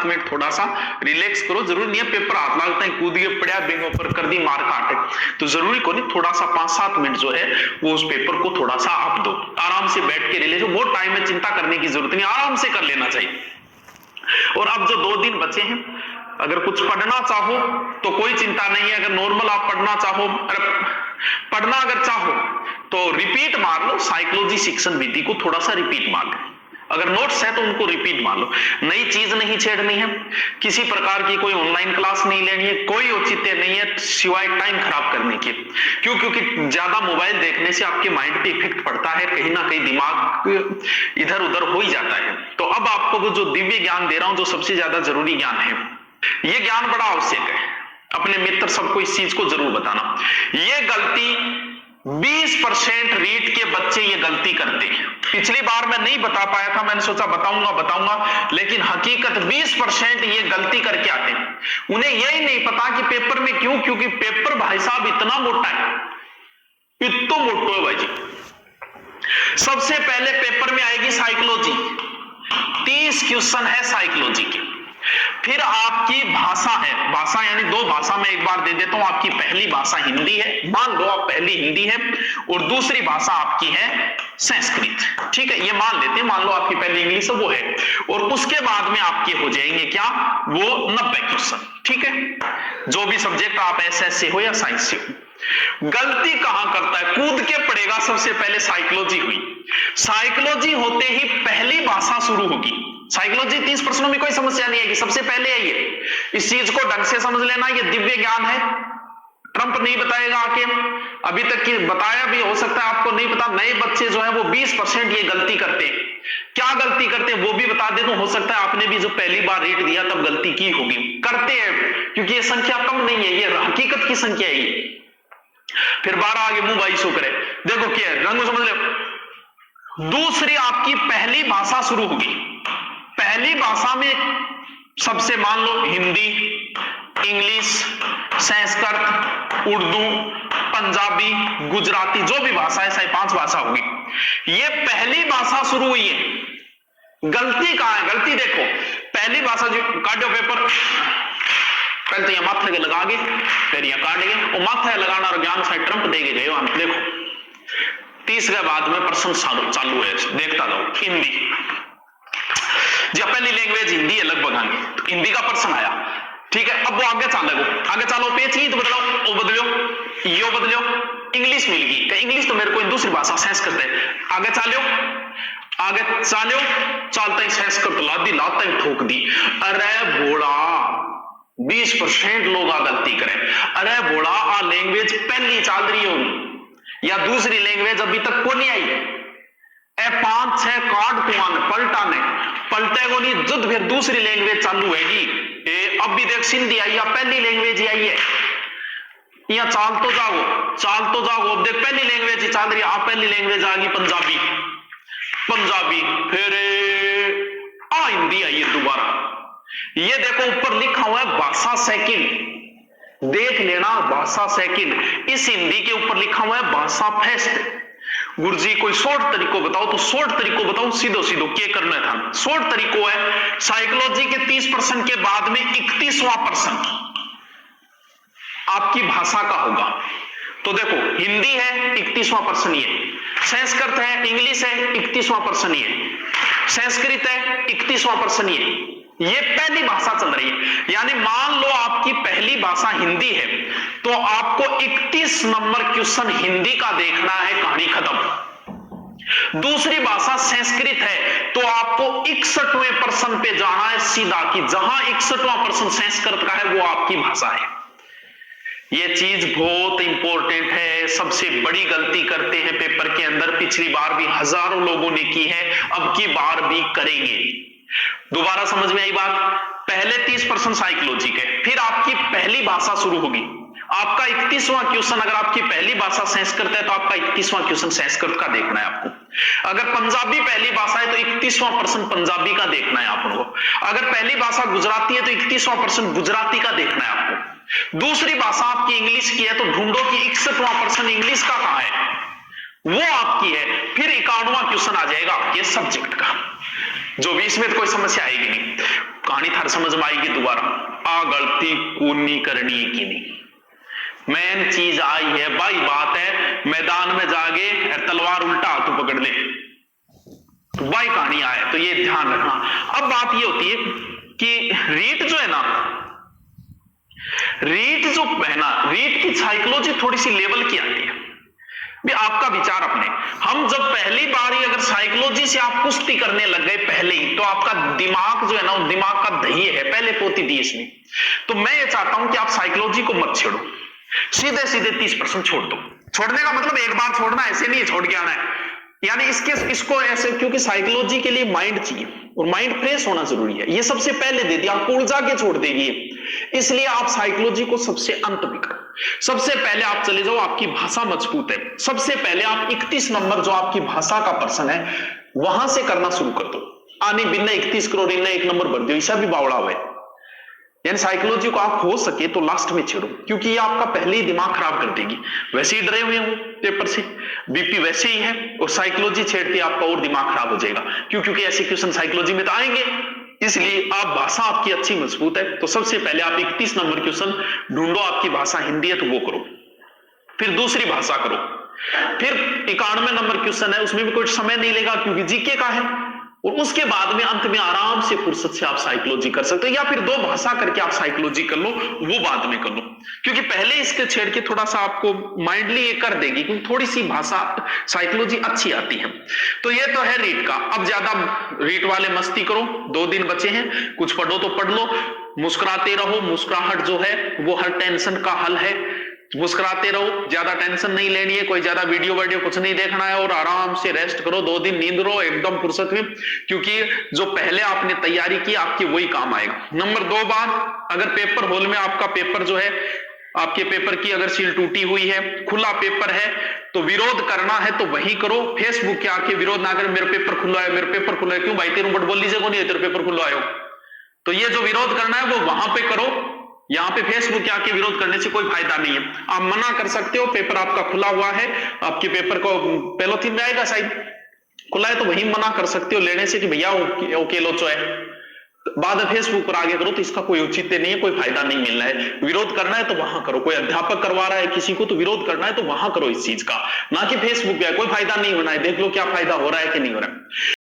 Minute थोड़ा सा relax करो। जरूरी नहीं है पेपर हाथ लगता है कूद के पड़ा बेंगों पर कर दी मार काटे, तो जरूरी को नहीं, थोड़ा सा 5-7 मिनट जो है वो उस पेपर को थोड़ा सा आप दो, आराम से बैठ के रिलैक्स। वो टाइम में चिंता करने की जरूरत नहीं, आराम से कर लेना चाहिए। और अब जो 2 दिन बचे हैं, अगर कुछ पढ़ना चाहो तो कोई चिंता नहीं है। अगर नॉर्मल आप पढ़ना चाहो, पढ़ना अगर चाहो तो रिपीट मार लो, साइकोलॉजी शिक्षण विधि को थोड़ा सा रिपीट मार लो। अगर नोट्स है तो उनको रिपीट मान लो। नई चीज नहीं छेड़नी है, किसी प्रकार की कोई ऑनलाइन क्लास नहीं लेनी है, कोई औचित्य नहीं है सिवाय टाइम खराब करने के। क्यों? क्योंकि ज्यादा मोबाइल देखने से आपके माइंड पे इफेक्ट पड़ता है, कहीं ना कहीं दिमाग इधर उधर हो ही जाता है। तो अब आपको वो जो दिव्य ज्ञान दे रहा हूं, जो सबसे ज्यादा जरूरी ज्ञान है, ये ज्ञान बड़ा आवश्यक है। अपने मित्र सबको इस चीज को जरूर बताना। ये गलती 20% रीट के बच्चे ये गलती करते हैं। पिछली बार मैं नहीं बता पाया था, मैंने सोचा बताऊंगा, लेकिन हकीकत 20% ये गलती करके आते हैं। उन्हें यही नहीं पता कि पेपर में क्यों, क्योंकि पेपर भाई साहब इतना मोटा है, इतना मोटा है भाई जी। सबसे पहले पेपर में आएगी साइकोलॉजी, 30 क्वेश्चन है साइकोलॉजी के। फिर आपकी भाषा है, भाषा यानी 2 भाषा में एक बार दे देता हूं। आपकी पहली भाषा हिंदी है, मान लो आप पहली हिंदी है, और दूसरी भाषा आपकी है संस्कृत, ठीक है, ये मान लेते हैं। मान लो आपकी पहली इंग्लिश है, वो है, और उसके बाद में आपके हो जाएंगे क्या, वो 90 क्वेश्चन, ठीक है। जो भी सब्जेक्ट आप एसएस से हो या साइंस से हो। गलती कहां करता है, कूद के पड़ेगा। सबसे पहले साइकोलॉजी हुई, साइकोलॉजी होते ही पहली भाषा शुरू होगी। साइकोलॉजी 30 प्रश्नों में कोई समस्या नहीं है कि सबसे पहले है ये। इस चीज को ढंग से समझ लेना, ये दिव्य ज्ञान है, ट्रंप नहीं बताएगा आके। अभी तक की बताया भी, हो सकता है आपको नहीं पता। नए बच्चे जो है वो 20% ये गलती करते हैं। क्या गलती करते हैं वो भी बता दे, तो हो सकता है आपने भी जो पहली बार रीड दिया तब गलती की होगी। करते हैं क्योंकि ये संख्या कम नहीं है, ये हकीकत की संख्या है ये। फिर 12 आगे मुंह बाई सो करे, देखो क्या है, रंग समझ लो। दूसरी आपकी पहली भाषा शुरू होगी। पहली भाषा में सबसे मान लो हिंदी, इंग्लिश, संस्कृत, उर्दू, पंजाबी, गुजराती, जो भी भाषा है, 5 भाषा होगी। ये पहली भाषा शुरू हुई है। गलती कहां है, गलती देखो, पहली भाषा जो काटो पेपर, पहले तो यहां माथे के लगा के, फिर यहां काट के, और माथे लगाना और ज्ञान से ट्रंप दे के गए हम। देखो 30 के बाद में प्रश्न चालू है, देखता जाओ। हिंदी, जी पहली लैंग्वेज हिंदी है लगभग, आगे तो हिंदी का प्रश्न आया, ठीक है। अब वो आगे चलो, पेज ही तो बदलो, वो बदलो, यो बदलो, इंग्लिश मिल गई। इंग्लिश तो मेरे को दूसरी भाषा संस्कृत है। आगे चलो, चलता ही संस्कृत लाता ही ठोक दी। अरे बोला 20% लोग आ गलती करें। अरे बोला आ लैंग्वेज पहली चल रही होगी या दूसरी लैंग्वेज अभी तक को नहीं आई। 5-6 कार्ड कुआन पलटे को नहीं, जुद फिर दूसरी लैंग्वेज चालू हैगी। अब भी देख सिंधी आई या पहली लैंग्वेज ही आई है, या चाल तो जाओ। अब देख पहली लैंग्वेज ही चल रही है, आप पहली लैंग्वेज आ गई पंजाबी, फिर हिंदी आई है दोबारा। ये देखो ऊपर लिखा हुआ है भाषा सेकंड, देख लेना भाषा सेकंड। इस हिंदी के ऊपर लिखा हुआ है भाषा फर्स्ट। गुरुजी कोई शॉर्ट तरीको बताओ, तो शॉर्ट तरीको बताओ, सीधो क्या करना था। शॉर्ट तरीको है, साइकोलॉजी के 30% के बाद में 31वां प्रश्न आपकी भाषा का होगा। तो देखो हिंदी है 31वां प्रश्न ये, संस्कृत है, इंग्लिश है 31वां प्रश्न ये, संस्कृत है 31वां प्रश्न ये पहली भाषा चल रही है। यानी मान लो आपकी पहली भाषा हिंदी है, तो आपको 31 नंबर क्वेश्चन हिंदी का देखना है, कहानी खत्म। दूसरी भाषा संस्कृत है, तो आपको 61वें प्रश्न पे जाना है सीधा, कि जहां 61वां प्रश्न संस्कृत का है वो आपकी भाषा है। ये चीज बहुत इंपॉर्टेंट है, सबसे बड़ी गलती करते हैं पेपर के अंदर। पिछली बार भी हजारों लोगों ने की है, अब की बार भी करेंगे। दोबारा समझ में आई बात। पहले 30% साइकोलॉजी के, फिर आपकी पहली भाषा शुरू होगी। आपका 31वां क्वेश्चन, अगर आपकी पहली भाषा संस्कृत है तो आपका 31वां क्वेश्चन संस्कृत का देखना है आपको। अगर पंजाबी पहली भाषा है तो 31वां प्रश्न पंजाबी का देखना है आपको। अगर पहली भाषा गुजराती है तो 31वां प्रश्न गुजराती का देखना है आपको। दूसरी भाषा आपकी इंग्लिश की है तो ढूंढो कि 61वां प्रश्न इंग्लिश का कहां है, वो आपकी है। फिर 51वां क्वेश्चन आ जाएगा आपके सब्जेक्ट का, जो भी इसमें तो कोई समस्या आएगी नहीं। कहानी थार समझ में आएगी दोबारा। आ गलती कोनी करनी की नहीं, मेन चीज आई है भाई, बात है मैदान में जागे तलवार उल्टा हाथ पकड़ ले, तो भाई कहानी आए, तो ये ध्यान रखना। अब बात ये होती है कि रीट जो है ना, रीट जो है ना, रीट की साइकोलॉजी थोड़ी सी लेवल की आती है। भी आपका विचार अपने, हम जब पहली बार ही अगर साइकोलॉजी से आप कुश्ती करने लग गए पहले ही, तो आपका दिमाग जो है ना, दिमाग का दही है, पहले पोती दी इसने। तो मैं ये चाहता हूं कि आप साइकोलॉजी को मत छेड़ो, सीधे सीधे 30% छोड़ दो। छोड़ने का मतलब एक बार छोड़ना, ऐसे नहीं छोड़ के आना है, यानी इसको ऐसे, क्योंकि साइकोलॉजी के लिए माइंड चाहिए और माइंड फ्रेश होना जरूरी है। ये सबसे पहले दे दिया, आपको उलझा के छोड़ देगी, इसलिए आप साइकोलॉजी को सबसे अंत में करो। सबसे पहले आप चले जाओ, आपकी भाषा मजबूत है, सबसे पहले आप 31 नंबर जो आपकी भाषा का पर्सन है वहां से करना शुरू कर दो। आने बिना 31 करोड़ इन्हें 1 नंबर भर दो, ऐसा भी बावड़ा हुआ है। यानी साइकोलॉजी को आप हो सके तो लास्ट में छेड़ो, क्योंकि ये आपका पहले ही दिमाग खराब कर देगी। वैसे ही डरे हुए हो पेपर से, बीपी वैसे ही है, और साइकोलॉजी छेड़ते आपका और दिमाग खराब हो जाएगा, क्योंकि ऐसे क्वेश्चन साइकोलॉजी में तो आएंगे। इसलिए आप भाषा आपकी अच्छी मजबूत है, तो सबसे पहले आप 31 नंबर क्वेश्चन ढूंढो, आपकी भाषा हिंदी है तो वो करो, फिर दूसरी भाषा करो, फिर 91 नंबर क्वेश्चन है, उसमें भी कोई समय नहीं लेगा क्योंकि जीके का है, और उसके बाद में अंत में आराम से फुर्सत से आप साइकोलॉजी कर सकते हो, या फिर 2 भाषा करके आप साइकोलॉजी कर लो, वो बाद में कर लो, क्योंकि पहले इसके छेड़ के थोड़ा सा आपको माइंडली ये कर देगी, क्योंकि थोड़ी सी भाषा साइकोलॉजी अच्छी आती है। तो ये तो है रीट का। अब ज्यादा रीट वाले मस्ती करो, 2 दिन बचे हैं, कुछ पढ़ो तो पढ़ लो, मुस्कुराते रहो, मुस्कुराहट जो है वो हर टेंशन का हल है, मुस्कुराते रहो, ज्यादा टेंशन नहीं लेनी है, कोई ज्यादा वीडियो कुछ नहीं देखना है, और आराम से रेस्ट करो, 2 दिन नींद लो एकदम फुर्सत में, क्योंकि जो पहले आपने तैयारी की आपकी वही काम आएगा। नंबर 2 बात, अगर पेपर हॉल में आपका पेपर जो है, आपके पेपर की अगर सील टूटी हुई है, खुला पेपर है, तो विरोध करना है तो वही करो, फेसबुक के आके विरोध ना करें, मेरा पेपर खुला है, मेरा पेपर खुला है, क्यों भाई तेरे ऊपर बोल लीजिए, कौन है तेरे पेपर खुला है, तो ये जो विरोध करना है वो वहां पे करो, यहां पे फेसबुक के आके विरोध करने से कोई फायदा नहीं है। आप मना कर सकते हो, पेपर आपका खुला हुआ है, आपके पेपर को पेलोथीन में आएगा शायद, खुला है तो वही मना कर सकते हो लेने से कि भैया ओके लो, है बाद में फेसबुक पर आगे करो, तो इसका कोई औचित्य नहीं है, कोई फायदा नहीं मिलना है। विरोध करना है तो वहां करो, कोई अध्यापक करवा रहा है किसी को तो विरोध करना है तो वहां करो इस चीज का, ना कि फेसबुक पे। कोई फायदा नहीं होना है, देख लो क्या फायदा हो रहा है कि नहीं हो रहा है।